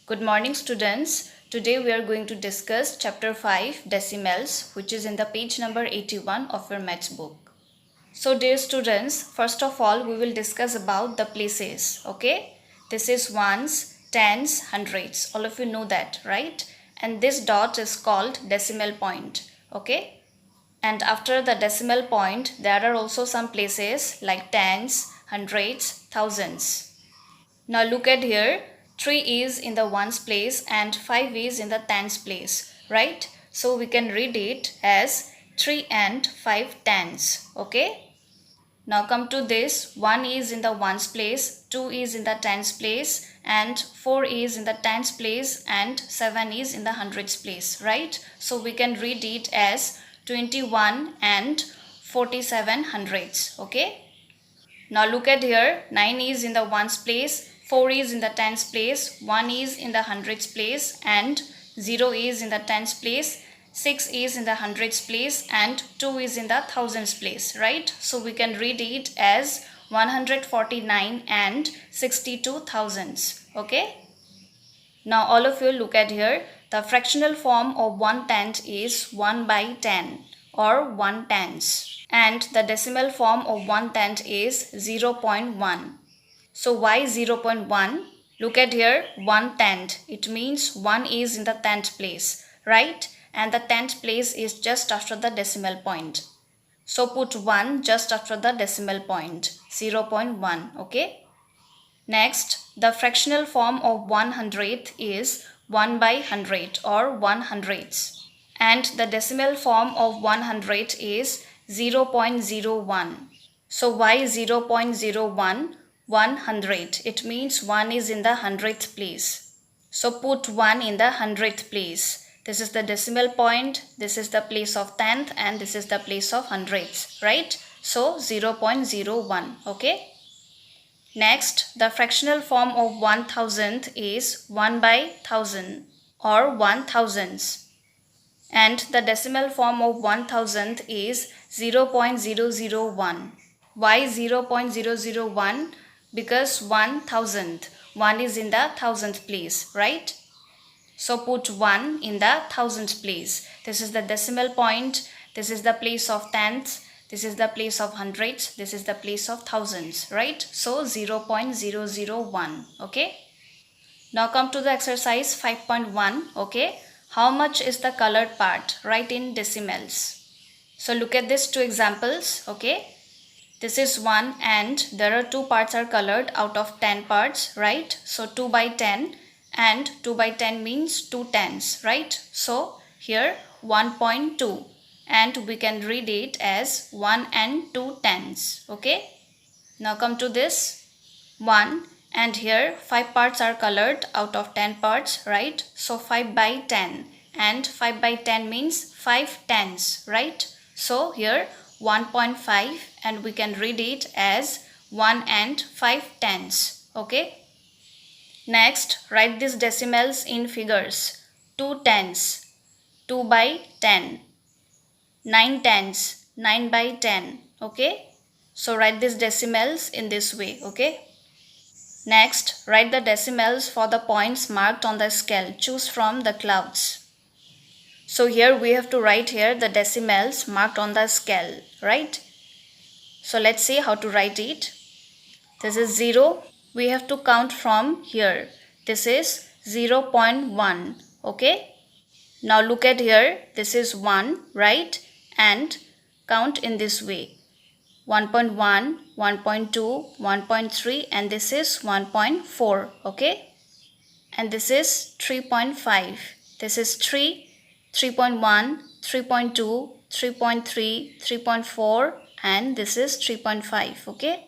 Good morning, students. Today we are going to discuss chapter 5 decimals, which is in the page number 81 of your maths book. So dear students, first of all we will discuss about the places. Okay, this is ones, tens, hundreds. All of you know that, right? And this dot is called decimal point. Okay, and after the decimal point there are also some places like tens, hundreds, thousands. Now look at here, 3 is in the ones place and 5 is in the tens place, right? So we can read it as 3 and 5 tens, okay? Now come to this, 1 is in the ones place, 2 is in the tens place and 4 is in the tens place and 7 is in the hundreds place, right? So we can read it as 21 and 47 hundreds, okay? Now look at here, 9 is in the ones place, 4 is in the tens place, 1 is in the hundreds place and 0 is in the tens place, 6 is in the hundreds place and 2 is in the thousands place, right? So we can read it as 149 and 62 thousands, okay? Now all of you look at here, the fractional form of 1/10 is 1 by 10 or 1/10. And the decimal form of 1/10 is 0.1. So why 0.1? Look at here, 1/10. It means 1 is in the 10th place, right? And the 10th place is just after the decimal point. So put 1 just after the decimal point, 0.1, okay? Next, the fractional form of 1/100th is 1 by 100 or 1/100ths. And the decimal form of 1/100th is 0.01. So why 0.01? 1/100. It means 1 is in the 100th place. So put 1 in the 100th place. This is the decimal point, this is the place of 10th and this is the place of hundredths, right? So 0.01, okay? Next, the fractional form of 1/1000th is 1 by 1000 or 1/1000ths. And the decimal form of 1/1000th is 0.001. Why 0.001? Because 1/1000th. 1 is in the 1000th place, right? So put 1 in the 1000th place. This is the decimal point. This is the place of tenths. This is the place of hundreds. This is the place of thousands, right? So 0.001, okay? Now come to the exercise 5.1, okay? How much is the colored part? Write in decimals. So look at these two examples, okay? This is 1 and there are 2 parts are colored out of 10 parts, right? So 2 by 10 and 2 by 10 means 2 tens, right? So here 1.2 and we can read it as 1 and 2 tens, okay? Now come to this 1 and here 5 parts are colored out of 10 parts, right? So 5 by 10 and 5 by 10 means 5 tens, right? So here 1.5 and we can read it as 1 and 5 tens, okay? Next, write these decimals in figures. 2 tens, 2 by 10, 9 tens, 9 by 10, okay? So write these decimals in this way, okay? Next, write the decimals for the points marked on the scale. Choose from the clouds. So here we have to write here the decimals marked on the scale, right? So let's see how to write it. This is 0. We have to count from here. This is 0.1, okay? Now look at here. This is 1, right? And count in this way. 1.1, 1.2, 1.3 and this is 1.4, okay? And this is 3.5. This is 3, 3.1, 3.2, 3.3, 3.4 and this is 3.5, okay?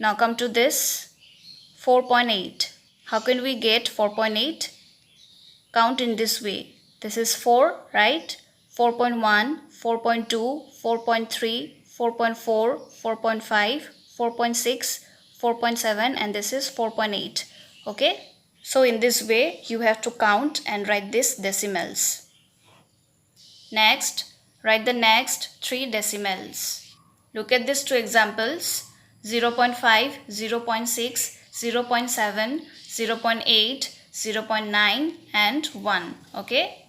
Now come to this 4.8. How can we get 4.8? Count in this way. This is 4, right? 4.1, 4.2, 4.3, 4.4, 4.5, 4.6, 4.7 and this is 4.8, okay? So in this way you have to count and write these decimals. Next, write the next 3 decimals. Look at these 2 examples, 0.5, 0.6, 0.7, 0.8, 0.9 and 1. Okay.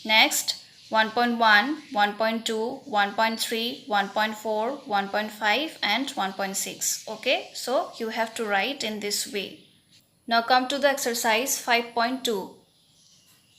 Next 1.1, 1.2, 1.3, 1.4, 1.5 and 1.6. Okay. So you have to write in this way. Now come to the exercise 5.2.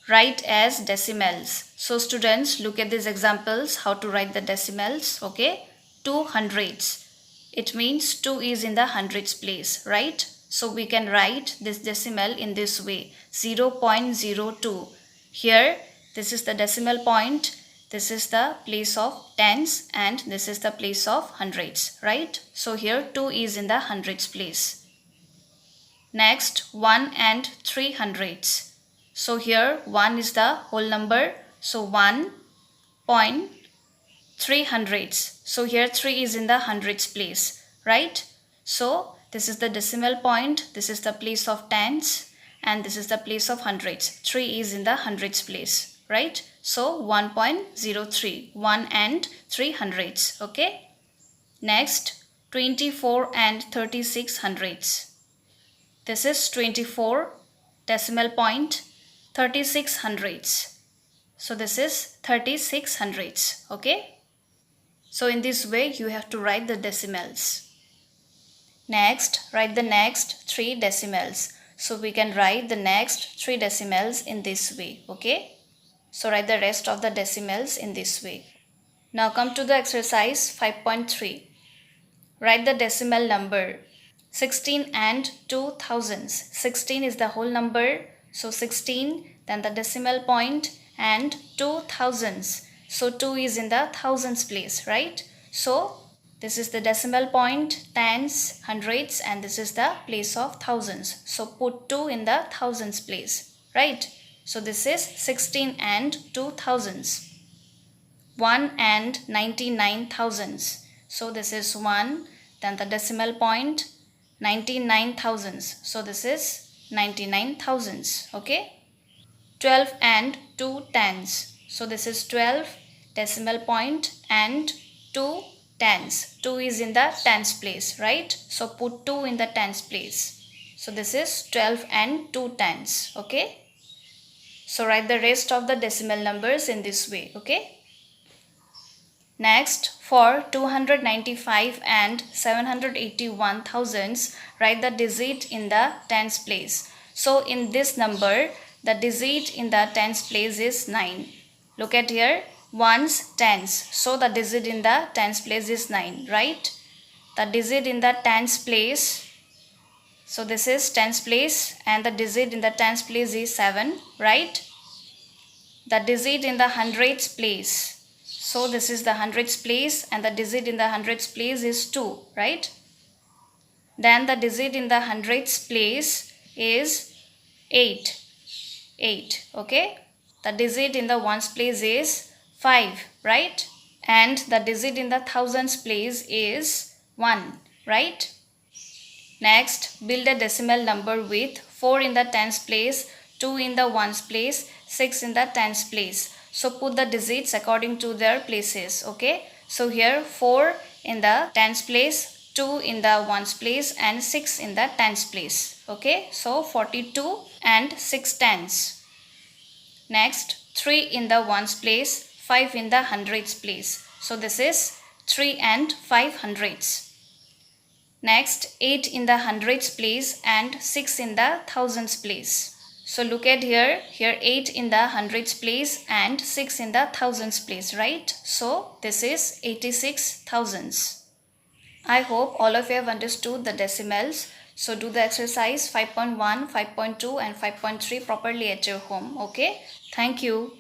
Write as decimals. So students, look at these examples, how to write the decimals. Okay. 2 hundredths. It means 2 is in the hundreds place, right? So we can write this decimal in this way, 0.02. Here, this is the decimal point, this is the place of tens, and this is the place of hundreds, right? So here 2 is in the hundreds place. Next, 1 and 3 hundredths. So here 1 is the whole number, so 1.3 hundredths. So here 3 is in the hundreds place, right? So this is the decimal point, this is the place of tens, and this is the place of hundreds. 3 is in the hundreds place, right? So 1.03, 1 and 3 hundredths. Okay. Next, 24 and 36 hundredths. This is 24 decimal point, 36 hundredths. So this is 36 hundredths. Okay. So in this way you have to write the decimals. Next, write the next 3 decimals. So we can write the next 3 decimals in this way. Okay. So write the rest of the decimals in this way. Now come to the exercise 5.3. Write the decimal number. 16 and 2 thousandths. 16 is the whole number. So 16, then the decimal point, and 2 thousandths. So 2 is in the thousands place, right? So this is the decimal point, tens, hundreds, and this is the place of thousands. So put 2 in the thousands place, right? So this is 16 and 2 thousandths. 1 and 99 thousandths. So this is 1, then the decimal point, 99 thousandths. So this is 99 thousandths. Okay. 12 and 2 tens. So this is 12 decimal point and 2 tens. 2 is in the tens place, right? So put 2 in the tens place. So this is 12 and 2 tens. Okay. So write the rest of the decimal numbers in this way. Okay. Next, for 295 and 781 thousandths, write the digit in the tens place. So in this number, the digit in the tens place is 9. Look at here, ones, tens. So the digit in the tens place is 9, right? The digit in the tens place, so this is tens place, and the digit in the tens place is 7, right? The digit in the hundreds place, so this is the hundreds place, and the digit in the hundreds place is 2, right? Then the digit in the hundreds place is 8. Okay. The digit in the ones place is 5, right? And the digit in the thousands place is 1, right? Next, build a decimal number with 4 in the tens place, 2 in the ones place, 6 in the tens place. So put the digits according to their places. Okay. So here 4 in the tens place, 2 in the ones place, and 6 in the tens place. Okay. So 42 and 6 tens. Next, 3 in the ones place, 5 in the hundreds place. So this is 3 and 5 hundredths. Next, 8 in the hundreds place and 6 in the thousands place. So look at here 8 in the hundreds place and 6 in the thousands place, right? So this is 86 thousandths. I hope all of you have understood the decimals. So do the exercise 5.1, 5.2 and 5.3 properly at your home. Okay. Thank you.